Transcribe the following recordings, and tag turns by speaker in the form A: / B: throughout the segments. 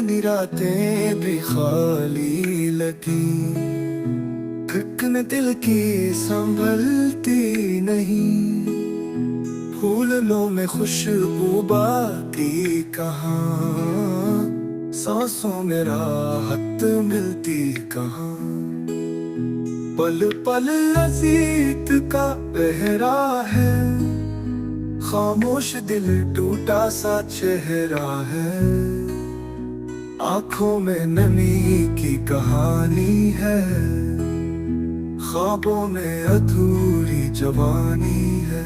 A: पहली रातें भी खाली लगी, धड़कन दिल की संभलती नहीं। फूलों में खुशबू बाकी कहाँ, सांसों में राहत मिलती कहाँ। पल पल अजीत का पहरा है, खामोश दिल टूटा सा चेहरा है। आंखों में नमी की कहानी है, ख्वाबों में अधूरी जवानी है।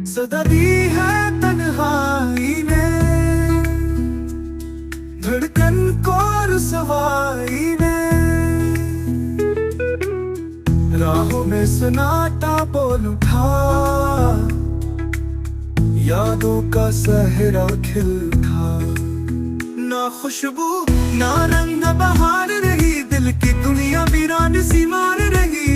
A: सदा दी है तन्हाई ने, धड़कन को रुसवाई ने। राहों में सन्नाटा बोल उठा, यादों का सहरा खिल उठा। ना खुशबू ना रंग बहार रही, दिल की दुनिया वीरान सी मार रही।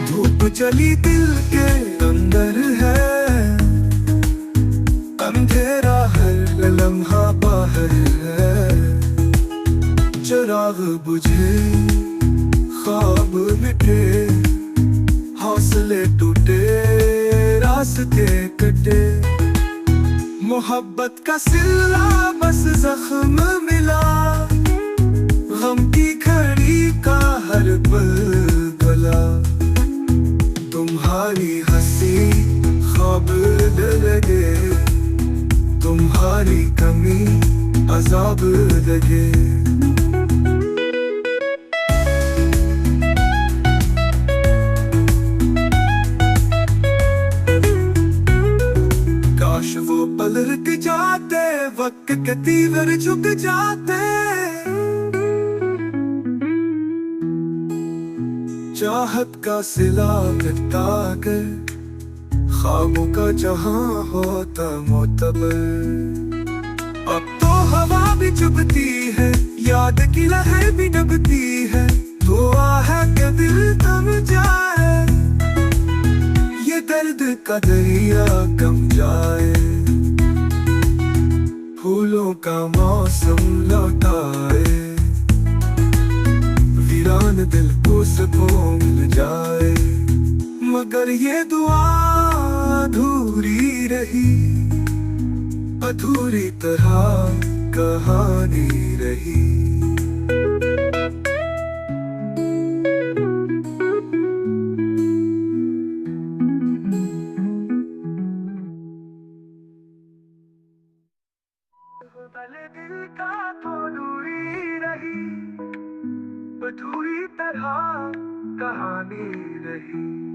A: धूप चली दिल के अंदर है, अंधेरा हर लम्हा बाहर है। चिराग बुझे ख्वाब मिटे, हौसले टूटे रास्ते कटे। मोहब्बत का सिला बस जख्म मिला, गम की घड़ी का हर पल गला। तुम्हारी हंसी ख्वाब लगे, तुम्हारी कमी अजाब लगे। काश वो पल रुक जाते, वक्त के तीवर झुक जाते। चाहत का सिला मिटता कर, ख्वाबों का जहां होता मोतबर। अब तो हवा भी चुभती है, याद की लहर भी डूबती है। दुआ है कि दिल थम जाए, ये दर्द का दरिया कम जाए। फूलों का मौसम लौटाए, वीरान दिल को सुकून मिल जाए। मगर ये दुआ अधूरी रही, अधूरी तरह कहानी रही। भले दिल का तो दूरी रही, अधूरी तरह कहानी रही।